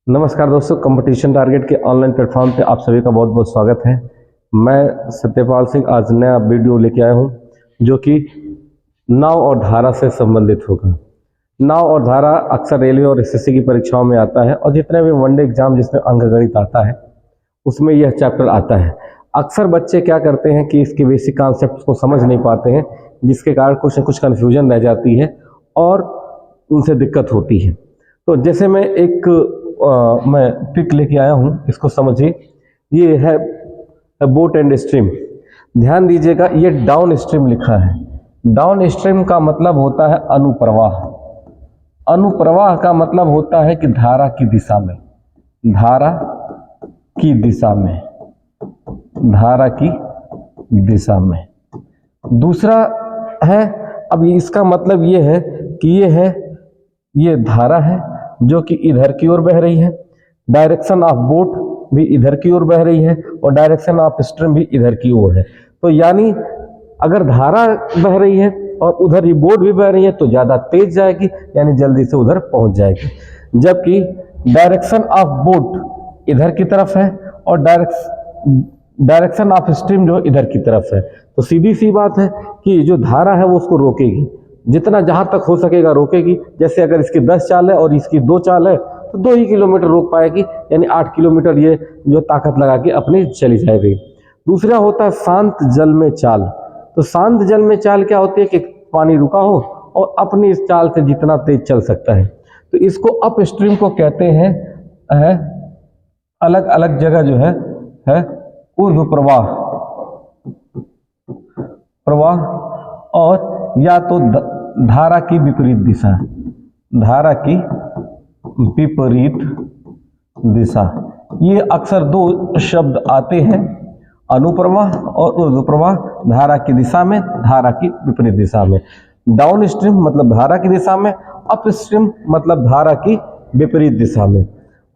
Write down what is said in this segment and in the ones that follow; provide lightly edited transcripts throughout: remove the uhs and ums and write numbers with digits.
नमस्कार दोस्तों, competition target के ऑनलाइन प्लेटफॉर्म पे आप सभी का बहुत बहुत स्वागत है। मैं सत्यपाल सिंह आज नया वीडियो लेके आया हूँ जो कि नाव और धारा से संबंधित होगा। नाव और धारा अक्सर रेलवे और एसएससी की परीक्षाओं में आता है और जितने भी वनडे एग्जाम जिसमें अंकगणित आता है उसमें यह चैप्टर आता है। अक्सर बच्चे क्या करते हैं कि इसके बेसिक कॉन्सेप्ट को समझ नहीं पाते हैं, जिसके कारण कुछ न कुछ कन्फ्यूजन रह जाती है और उनसे दिक्कत होती है। तो जैसे मैं मैं पिक लेके आया हूँ, इसको समझिए। ये है बोट एंड स्ट्रीम। ध्यान दीजिएगा, ये डाउन स्ट्रीम लिखा है। डाउन स्ट्रीम का मतलब होता है अनुप्रवाह। अनुप्रवाह का मतलब होता है कि धारा की दिशा में, धारा की दिशा में, धारा की दिशा में। दूसरा है, अब इसका मतलब ये है कि ये धारा है जो कि इधर की ओर बह रही है, डायरेक्शन ऑफ बोट भी इधर की ओर बह रही है और डायरेक्शन ऑफ स्ट्रीम भी इधर की ओर है। तो यानी अगर धारा बह रही है और उधर ही बोट भी बह रही है तो ज़्यादा तेज जाएगी, यानी जल्दी से उधर पहुंच जाएगी। जबकि डायरेक्शन ऑफ बोट इधर की तरफ है और डायरेक्शन ऑफ स्ट्रीम जो इधर की तरफ है, तो सीधी सी बात है कि जो धारा है वो उसको रोकेगी, जितना जहां तक हो सकेगा रोकेगी। जैसे अगर इसकी 10 चाल है और इसकी 2 चाल है तो 2 ही किलोमीटर रोक पाएगी, यानी 8 किलोमीटर ये जो ताकत लगा के अपनी चली जाएगी। दूसरा होता है शांत जल में चाल। तो शांत जल में चाल क्या होती है कि पानी रुका हो और अपनी इस चाल से जितना तेज चल सकता है, तो इसको अप स्ट्रीम को कहते हैं। अलग अलग जगह जो है ऊर्ध्व प्रवाह और या तो धारा की विपरीत दिशा, धारा की विपरीत दिशा। ये अक्सर 2 शब्द आते हैं, अनुप्रवाह और ऊर्ध्व प्रवाह। धारा की दिशा में, धारा की विपरीत दिशा में। डाउन स्ट्रीम मतलब धारा की दिशा में, अप स्ट्रीम मतलब धारा की विपरीत दिशा में।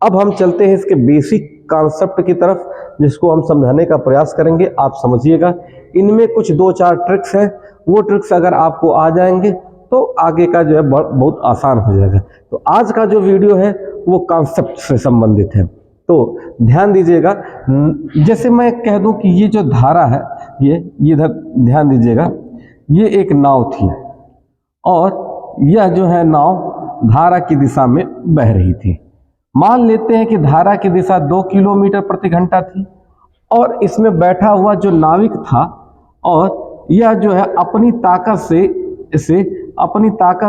अब हम चलते हैं इसके बेसिक कॉन्सेप्ट की तरफ, जिसको हम समझाने का प्रयास करेंगे। आप समझिएगा, इनमें कुछ 2-4 ट्रिक्स हैं, वो ट्रिक्स अगर आपको आ जाएंगे तो आगे का जो है बहुत आसान हो जाएगा। तो आज का जो वीडियो है वो कॉन्सेप्ट से संबंधित है, तो ध्यान दीजिएगा। जैसे मैं कह दूं कि ये जो धारा है, ये इधर ध्यान दीजिएगा, ये एक नाव थी और यह जो है नाव धारा की दिशा में बह रही थी। मान लेते हैं कि धारा की दिशा 2 किलोमीटर प्रति घंटा थी और इसमें बैठा हुआ जो नाविक था, और यह जो है अपनी ताकत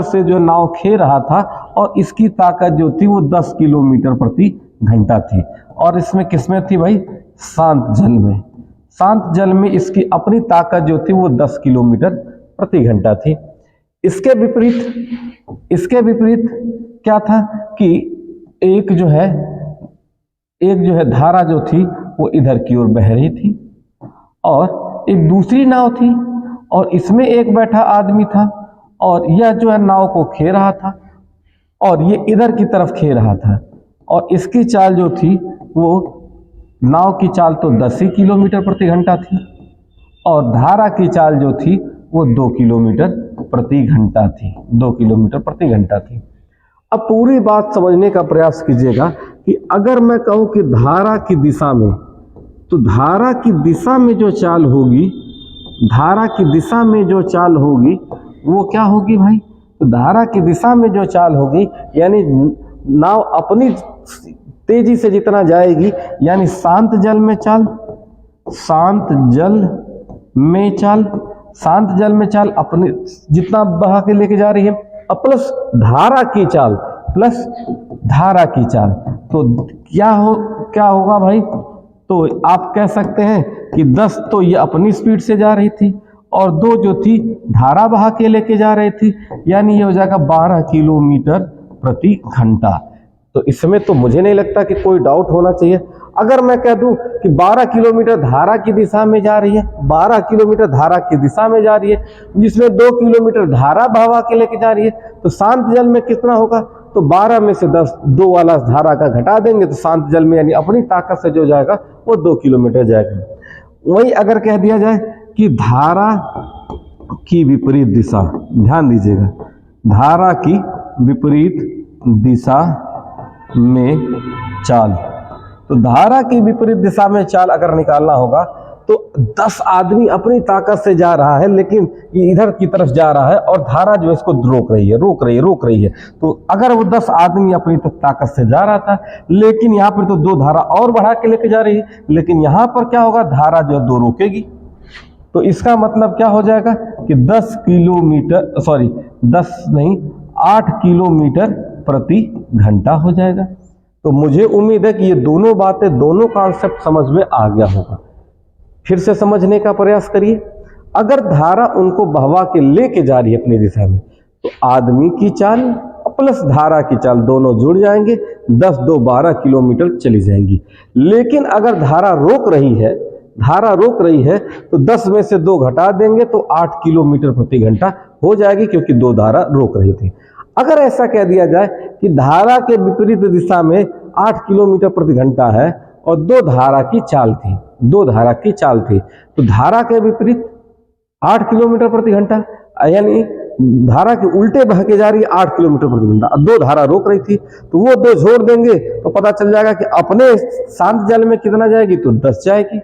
से जो नाव खे रहा था, और इसकी ताकत जो थी वो 10 किलोमीटर प्रति घंटा थी। और इसमें किसमें थी भाई? शांत जल में। शांत जल में इसकी अपनी ताकत जो थी वो 10 किलोमीटर प्रति घंटा थी। इसके विपरीत क्या था कि एक जो है धारा जो थी वो इधर की ओर बह रही थी और एक दूसरी नाव थी और इसमें एक बैठा आदमी था और यह जो है नाव को खे रहा था और ये इधर की तरफ खे रहा था। और इसकी चाल जो थी वो नाव की चाल तो 10 ही किलोमीटर प्रति घंटा थी और धारा की चाल जो थी वो 2 किलोमीटर प्रति घंटा थी, 2 किलोमीटर प्रति घंटा थी। अब पूरी बात समझने का प्रयास कीजिएगा कि अगर मैं कहूं कि धारा की दिशा में, तो धारा की दिशा में जो चाल होगी, धारा की दिशा में जो चाल होगी वो क्या होगी भाई? तो धारा की दिशा में जो चाल होगी, यानी नाव अपनी तेजी से जितना जाएगी, यानी शांत जल में चाल, शांत जल में चाल अपने जितना बहा के लेके जा रही है, प्लस धारा की चाल, तो क्या होगा भाई? तो आप कह सकते हैं कि 10 तो ये अपनी स्पीड से जा रही थी और 2 जो थी धारा बहा के लेके जा रही थी, यानी ये हो जाएगा 12 किलोमीटर प्रति घंटा। तो इसमें तो मुझे नहीं लगता कि कोई डाउट होना चाहिए। अगर मैं कह दूं कि 12 किलोमीटर धारा की दिशा में जा रही है, 12 किलोमीटर धारा की दिशा में जा रही है, जिसमें 2 किलोमीटर धारा बहा के लेके जा रही है, तो शांत जल में कितना होगा? तो 12 में से 2 वाला धारा का घटा देंगे तो शांत जल में यानी अपनी ताकत से जो जाएगा वो 2 किलोमीटर जाएगा। वही अगर कह दिया जाए कि धारा की विपरीत दिशा, ध्यान दीजिएगा, धारा की विपरीत दिशा में चाल। तो धारा की विपरीत दिशा में चाल अगर निकालना होगा तो 10 आदमी अपनी ताकत से जा रहा है, लेकिन ये इधर की तरफ जा रहा है और धारा जो है इसको रोक रही है। तो अगर वो 10 आदमी अपनी ताकत से जा रहा था, लेकिन यहाँ पर तो 2 धारा और बढ़ा के लेके जा रही है, लेकिन यहाँ पर क्या होगा, धारा जो 2 रोकेगी। तो इसका मतलब क्या हो जाएगा कि 8 किलोमीटर प्रति घंटा हो जाएगा। तो मुझे उम्मीद है कि ये दोनों बातें, दोनों कॉन्सेप्ट समझ में आ गया होगा। फिर से समझने का प्रयास करिए। अगर धारा उनको बहवा के लेके जा रही है अपनी दिशा में, तो आदमी की चाल प्लस धारा की चाल दोनों जुड़ जाएंगे, 10 2 12 किलोमीटर चली जाएंगी। लेकिन अगर धारा रोक रही है तो 10 में से 2 घटा देंगे तो 8 किलोमीटर प्रति घंटा हो जाएगी, क्योंकि 2 धारा रोक रही थी। अगर ऐसा कह दिया जाए कि धारा के विपरीत दिशा में 8 किलोमीटर प्रति घंटा है और 2 धारा की चाल थी, तो धारा के विपरीत 8 किलोमीटर प्रति घंटा, यानी धारा के उल्टे बह के जा रही है 8 किलोमीटर प्रति घंटा, 2 धारा रोक रही थी, तो वो 2 जोड़ देंगे तो पता चल जाएगा कि अपने शांत जल में कितना जाएगी, तो 10 जाएगी।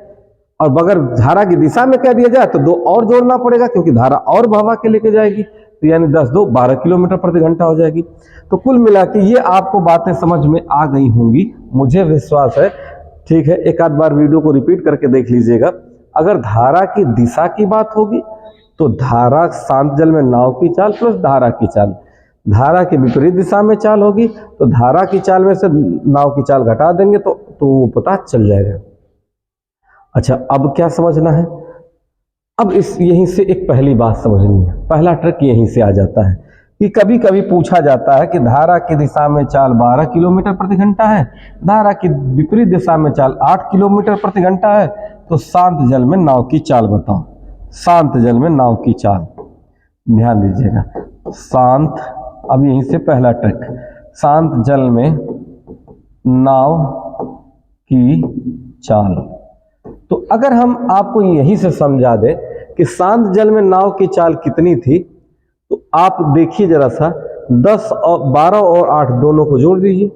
और अगर धारा की दिशा में कह दिया जाए तो 2 और जोड़ना पड़ेगा, क्योंकि धारा और बहवा के लेके जाएगी, तो यानी 10 2 12 किलोमीटर प्रति घंटा हो जाएगी। तो कुल मिला के ये आपको बातें समझ में आ गई होंगी, मुझे विश्वास है। ठीक है, एक आध बार वीडियो को रिपीट करके देख लीजिएगा। अगर धारा की दिशा की बात होगी तो धारा शांत जल में नाव की चाल प्लस धारा की चाल, धारा की विपरीत दिशा में चाल होगी तो धारा की चाल में से नाव की चाल घटा देंगे तो वो पता चल जाएगा। अच्छा, अब क्या समझना है? अब यहीं से एक पहली बात समझनी है, पहला ट्रिक यहीं से आ जाता है कि कभी कभी पूछा जाता है कि धारा की दिशा में चाल 12 किलोमीटर प्रति घंटा है, धारा की विपरीत दिशा में चाल 8 किलोमीटर प्रति घंटा है, तो शांत जल में नाव की चाल बताओ। शांत जल में नाव की चाल, ध्यान दीजिएगा, शांत, अब यहीं से पहला ट्रिक, शांत जल में नाव की चाल। तो अगर हम आपको यहीं से समझा दें कि शांत जल में नाव की चाल कितनी थी, तो आप देखिए जरा सा, 12 और 8 दोनों को जोड़ दीजिए,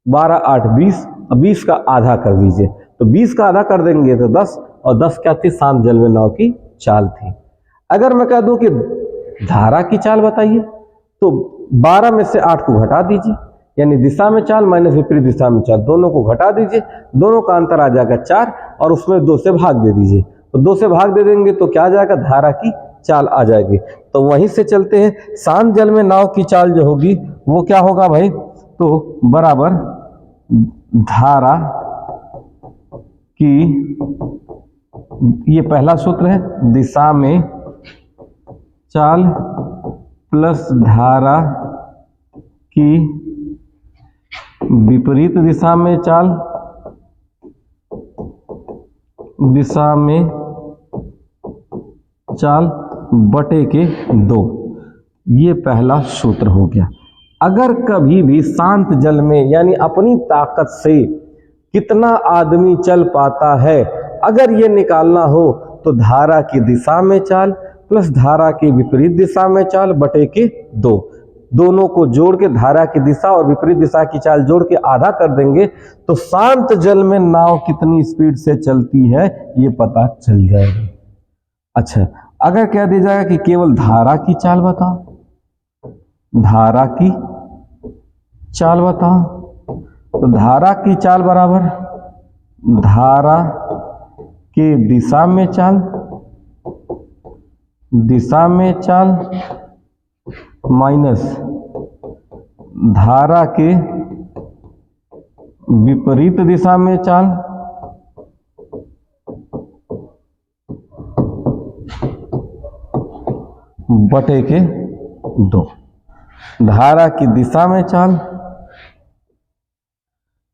12 8 20, 20 का आधा कर दीजिए, तो 20 का आधा कर देंगे तो 10, और 10 क्या थी, शांत जल में नाव की चाल थी। अगर मैं कह दूं कि धारा की चाल बताइए, तो 12 में से 8 को घटा दीजिए, यानी दिशा में चाल माइनस विपरीत दिशा में चाल, दोनों को घटा दीजिए, दोनों का अंतर आ जाएगा 4, और उसमें 2 से भाग दे दीजिए, तो 2 से भाग दे देंगे तो क्या आ जाएगा, धारा की चाल आ जाएगी। तो वहीं से चलते हैं, शांत जल में नाव की चाल जो होगी वो क्या होगा भाई, तो बराबर धारा की, ये पहला सूत्र है, दिशा में चाल प्लस धारा की विपरीत दिशा में चाल, दिशा में चाल बटे के 2, ये पहला सूत्र हो गया। अगर कभी भी शांत जल में, यानी अपनी ताकत से कितना आदमी चल पाता है, अगर ये निकालना हो, तो धारा की दिशा में चाल प्लस धारा की विपरीत दिशा में चाल बटे के 2, दोनों को जोड़ के धारा की दिशा और विपरीत दिशा की चाल जोड़ के आधा कर देंगे, तो शांत जल में नाव कितनी स्पीड से चलती है ये पता चल जाएगा। अच्छा, अगर कह दिया जाएगा कि केवल धारा की चाल बताओ, धारा की चाल बताओ, तो धारा की चाल बराबर धारा के दिशा में चाल, दिशा में चाल माइनस धारा के विपरीत दिशा में चाल, बटे के 2, धारा की दिशा में चाल,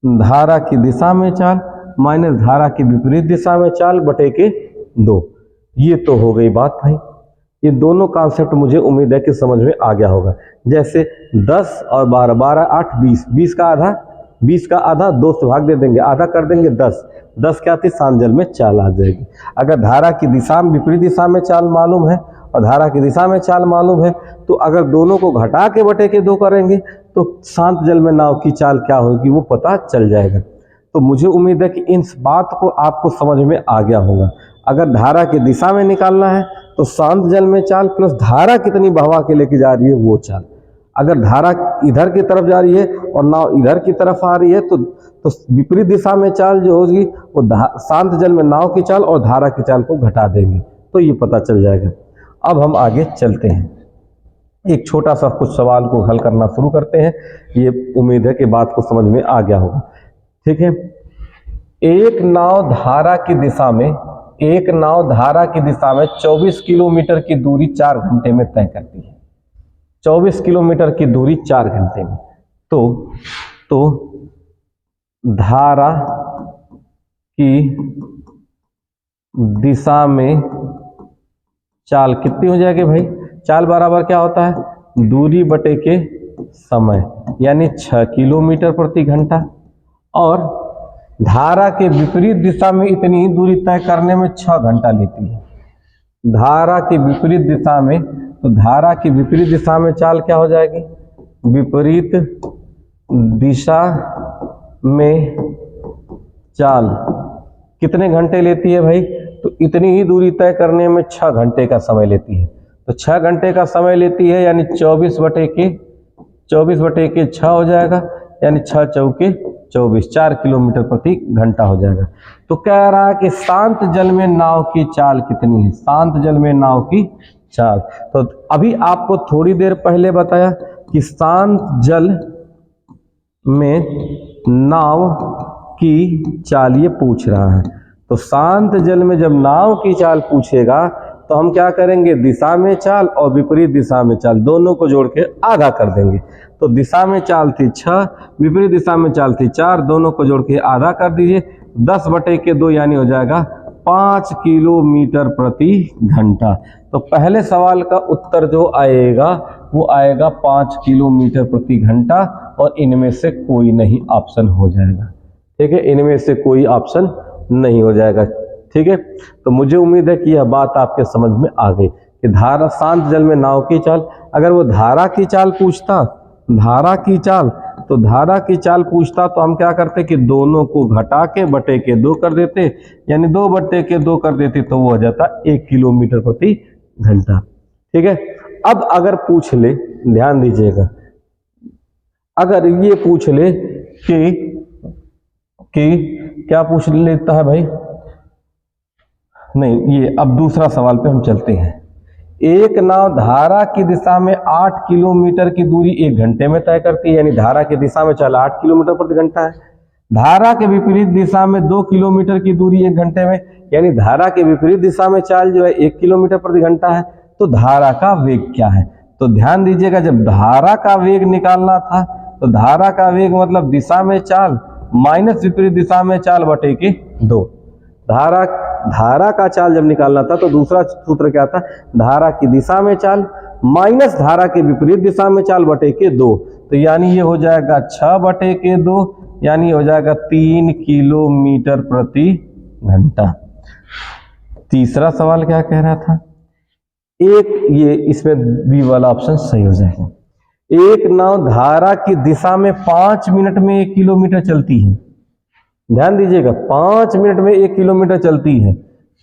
धारा की दिशा में चाल माइनस धारा की विपरीत दिशा में चाल बटे के 2। ये तो हो गई बात भाई। ये दोनों कॉन्सेप्ट मुझे उम्मीद है कि समझ में आ गया होगा। जैसे 10 और 12, 12 8 20, 20 का आधा, 20 का आधा 2 से भाग दे देंगे, आधा कर देंगे 10, 10 क्या थी, शांत जल में चाल आ जाएगी। अगर धारा की दिशा में विपरीत दिशा में चाल मालूम है और धारा की दिशा में चाल मालूम है, तो अगर दोनों को घटा के बटे के 2 करेंगे तो शांत जल में नाव की चाल क्या होगी वो पता चल जाएगा। तो मुझे उम्मीद है कि इन बात को आपको समझ में आ गया होगा। अगर धारा की दिशा में निकालना है तो शांत जल में चाल प्लस धारा कितनी बहवा के लेके जा रही है वो चाल। अगर धारा इधर की तरफ जा रही है और नाव इधर की तरफ आ रही है तो विपरीत दिशा में चाल जो होगी वो शांत जल में नाव की चाल और धारा की चाल को घटा देंगे, तो ये पता चल जाएगा। अब हम आगे चलते हैं, एक छोटा सा कुछ सवाल को हल करना शुरू करते हैं। ये उम्मीद है कि बात को समझ में आ गया होगा। ठीक है, एक नाव धारा की दिशा में 24 किलोमीटर की दूरी 4 घंटे में तय करती है। 24 किलोमीटर की दूरी 4 घंटे में, तो धारा की दिशा में चाल कितनी हो जाएगी भाई? चाल बराबर क्या होता है? दूरी बटे के समय, यानी 6 किलोमीटर प्रति घंटा। और धारा के विपरीत दिशा में इतनी ही दूरी तय करने में 6 घंटा लेती है। धारा की विपरीत दिशा में, तो धारा की विपरीत दिशा में चाल क्या हो जाएगी? विपरीत दिशा में चाल कितने घंटे लेती है भाई? तो इतनी ही दूरी तय करने में 6 घंटे का समय लेती है। तो 6 घंटे का समय लेती है, यानी 24 बटे के 6 हो जाएगा, यानी 6 चौके 24, 4 किलोमीटर प्रति घंटा हो जाएगा। तो कह रहा है कि शांत जल में नाव की चाल कितनी है? शांत जल में नाव की चाल, तो अभी आपको थोड़ी देर पहले बताया कि शांत जल में नाव की चाल ये पूछ रहा है। तो शांत जल में जब नाव की चाल पूछेगा तो हम क्या करेंगे? दिशा में चाल और विपरीत दिशा में चाल दोनों को जोड़ के आधा कर देंगे। तो दिशा में चाल थी 6, विपरीत दिशा में चाल थी 4, दोनों को जोड़ के आधा कर दीजिए। 10 बटे के 2 यानी हो जाएगा 5 किलोमीटर प्रति घंटा। तो पहले सवाल का उत्तर जो आएगा वो आएगा 5 किलोमीटर प्रति घंटा, और इनमें से कोई नहीं ऑप्शन हो जाएगा। ठीक है, इनमें से कोई ऑप्शन नहीं हो जाएगा। ठीक है, तो मुझे उम्मीद है कि यह बात आपके समझ में आ गई कि धारा शांत जल में नाव की चाल, अगर वो धारा की चाल पूछता, धारा की चाल पूछता तो हम क्या करते कि दोनों को घटा के बटे के 2 कर देते, यानी 2 बटे के 2 कर देते तो वो हो जाता 1 किलोमीटर प्रति घंटा। ठीक है, अब अगर पूछ ले, ध्यान दीजिएगा, अगर ये पूछ ले कि क्या पूछ लेता है भाई? नहीं, ये अब दूसरा सवाल पे हम चलते हैं। एक नाव धारा की दिशा में 8 किलोमीटर की दूरी 1 घंटे में तय करती है, यानी धारा की दिशा में चाल 8 किलोमीटर प्रति घंटा है। धारा के विपरीत दिशा में 2 किलोमीटर की दूरी 1 घंटे में, यानी धारा के विपरीत दिशा में चाल जो है 1 किलोमीटर प्रति घंटा है। तो धारा का वेग क्या है? तो ध्यान दीजिएगा, जब धारा का वेग निकालना था तो धारा का वेग मतलब दिशा में चाल माइनस विपरीत दिशा में चाल बटे के 2। धारा का चाल जब निकालना था तो दूसरा सूत्र क्या था? धारा की दिशा में चाल माइनस धारा के विपरीत दिशा में चाल बटे के 2। तो यानी ये हो जाएगा 6 बटे के 2, यानी हो जाएगा 3 किलोमीटर प्रति घंटा। तीसरा सवाल क्या कह रहा था? ये इसमें बी वाला ऑप्शन सही हो जाएगा। एक नाव धारा की दिशा में 5 मिनट में 1 किलोमीटर चलती है। ध्यान दीजिएगा, 5 मिनट में 1 किलोमीटर चलती है।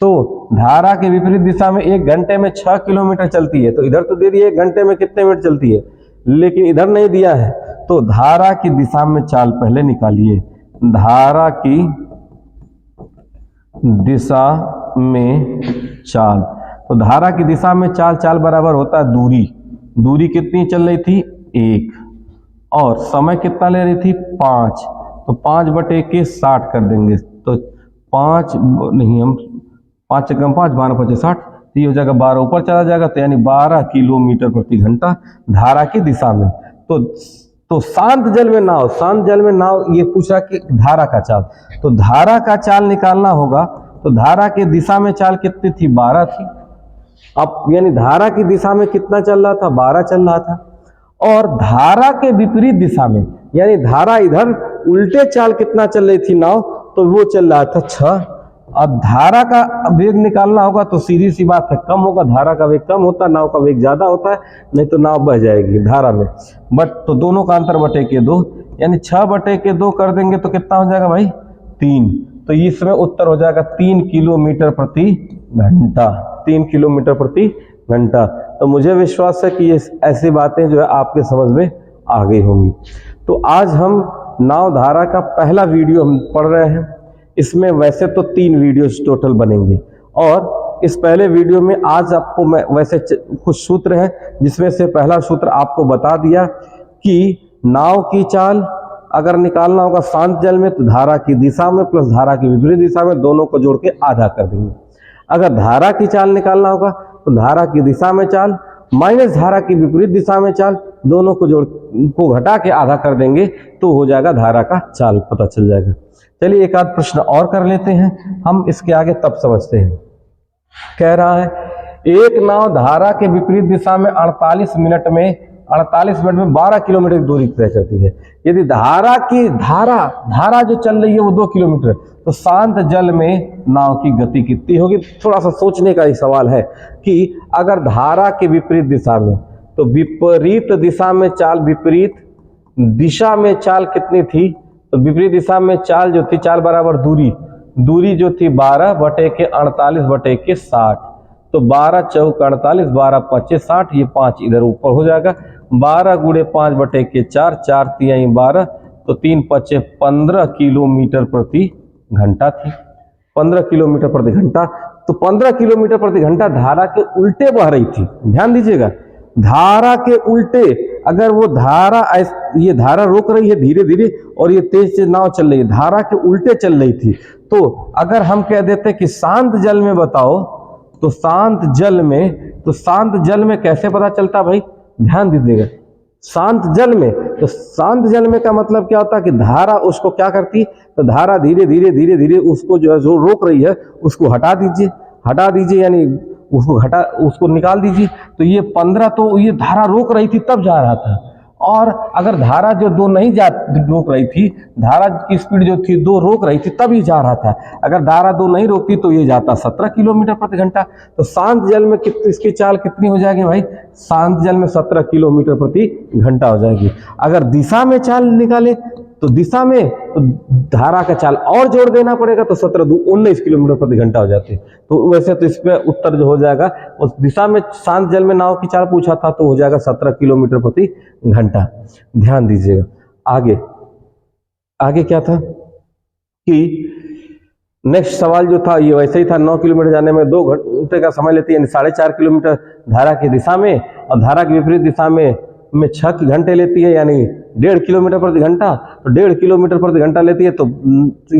तो धारा के विपरीत दिशा में 1 घंटे में 6 किलोमीटर चलती है। तो इधर तो दे दिया 1 घंटे में कितने मिनट चलती है, लेकिन इधर नहीं दिया है। तो धारा की दिशा में चाल पहले निकालिए। धारा की दिशा में चाल, तो धारा की दिशा में चाल बराबर होता है दूरी कितनी चल रही थी? 1, और समय कितना ले रही थी? 5। तो 5 बटे के 60 कर देंगे। तो 5 नहीं, हम 5 कम 5 12 5 60, तो ये हो जाएगा 12 ऊपर चला जाएगा, तो यानी 12 किलोमीटर प्रति घंटा धारा की दिशा में। तो शांत जल में नाव ये पूछा कि धारा का चाल, तो धारा का चाल निकालना होगा। तो धारा की दिशा में चाल कितनी थी? 12 थी। अब यानी धारा की दिशा में कितना चल रहा था? 12 चल रहा था। और धारा के विपरीत दिशा में, यानी धारा इधर उल्टे चाल कितना चल रही थी नाव? तो वो चल रहा था 6। और धारा का वेग निकालना होगा तो सीधी सी बात है, कम होगा, धारा का वेग कम होता है, नाव का वेग ज्यादा होता है, नहीं तो नाव बह जाएगी धारा में। बट तो दोनों का अंतर बटे के 2, यानी 6/2 कर देंगे तो कितना हो जाएगा भाई 3। तो इसमें उत्तर हो जाएगा 3 किलोमीटर प्रति घंटा, 3 किलोमीटर प्रति घंटा। तो मुझे विश्वास है कि ये ऐसी बातें जो है आपके समझ में आ गई होंगी। तो आज हम नाव धारा का पहला वीडियो हम पढ़ रहे हैं। इसमें वैसे तो 3 वीडियोस टोटल बनेंगे, और इस पहले वीडियो में आज आपको मैं वैसे कुछ सूत्र हैं, जिसमें से पहला सूत्र आपको बता दिया कि नाव की चाल अगर निकालना होगा शांत जल में तो धारा की दिशा में प्लस धारा की विपरीत दिशा में, दोनों को जोड़ के आधा कर देंगे। अगर धारा की चाल निकालना होगा तो धारा की दिशा में चाल माइनस धारा की विपरीत दिशा में चाल, दोनों को घटा के आधा कर देंगे तो हो जाएगा धारा का चाल, पता चल जाएगा। चलिए एक आध प्रश्न और कर लेते हैं हम, इसके आगे तब समझते हैं। कह रहा है एक नाव धारा के विपरीत दिशा में 48 मिनट में 12 किलोमीटर की दूरी तय करती है। यदि धारा जो चल रही है वो 2 किलोमीटर, तो शांत जल में नाव की गति कितनी होगी? थोड़ा सा सोचने का ही सवाल है कि अगर धारा के विपरीत दिशा में, तो विपरीत दिशा में चाल, विपरीत दिशा में चाल कितनी थी? तो विपरीत दिशा में चाल जो थी, चाल बराबर दूरी जो थी 12/48/60। तो 12 चौक 48, 12 5 60, ये 5 इधर ऊपर हो जाएगा। 12 × 5/4, 4 तिहाई 12, तो 3 5 15 किलोमीटर प्रति घंटा थी। 15 किलोमीटर प्रति घंटा। तो 15 किलोमीटर प्रति घंटा धारा के उल्टे बह रही थी। ध्यान दीजिएगा, धारा के उल्टे। अगर वो धारा, ये धारा रोक रही है धीरे धीरे और ये तेज से नाव चल रही है, धारा के उल्टे चल रही थी। तो अगर हम कह देते कि शांत जल में बताओ, तो शांत जल में कैसे पता चलता भाई? ध्यान दीजिएगा, शांत जल में का मतलब क्या होता है कि धारा उसको क्या करती? तो धारा धीरे धीरे उसको जो है, जो रोक रही है उसको हटा दीजिए, यानी उसको निकाल दीजिए। तो ये 15, तो ये धारा रोक रही थी तब जा रहा था। और अगर धारा जो 2 नहीं रोक रही थी, धारा की स्पीड जो थी 2 रोक रही थी तब ये जा रहा था। अगर धारा 2 नहीं रोकती तो ये जाता 17 किलोमीटर प्रति घंटा। तो शांत जल में इसकी चाल कितनी हो जाएगी भाई? शांत जल में 17 किलोमीटर प्रति घंटा हो जाएगी। अगर दिशा में चाल निकाले तो दिशा में तो धारा का चाल और जोड़ देना पड़ेगा, तो 17 × 2 = 19 किलोमीटर प्रति घंटा हो जाती है। तो वैसे तो इसमें उत्तर जो हो जाएगा, उस दिशा में शांत जल में नाव की चाल पूछा था तो हो जाएगा 17 किलोमीटर प्रति घंटा। ध्यान दीजिएगा। आगे क्या था कि नेक्स्ट सवाल जो था ये वैसे ही था, 9 किलोमीटर जाने में 2 घंटे का समय लेती है, यानी 4.5 किलोमीटर धारा की दिशा में, और धारा की विपरीत दिशा में 6 घंटे लेती है, यानी 1.5 किलोमीटर प्रति घंटा। तो 1.5 किलोमीटर प्रति घंटा लेती है। तो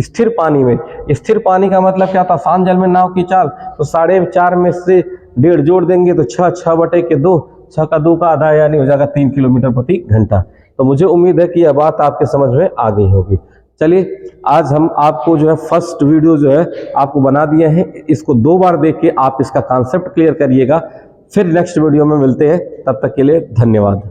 स्थिर पानी में, स्थिर पानी का मतलब क्या था? शांत जल में नाव की चाल, तो 4.5 में से 1.5 जोड़ देंगे तो 6/2, 6 का 2 का आधा, यानी हो जाएगा 3 किलोमीटर प्रति घंटा। तो मुझे उम्मीद है कि यह बात आपके समझ में आ गई होगी। चलिए आज हम आपको जो है फर्स्ट वीडियो जो है आपको बना दिए हैं, इसको 2 बार देख के आप इसका कॉन्सेप्ट क्लियर करिएगा। फिर नेक्स्ट वीडियो में मिलते हैं, तब तक के लिए धन्यवाद।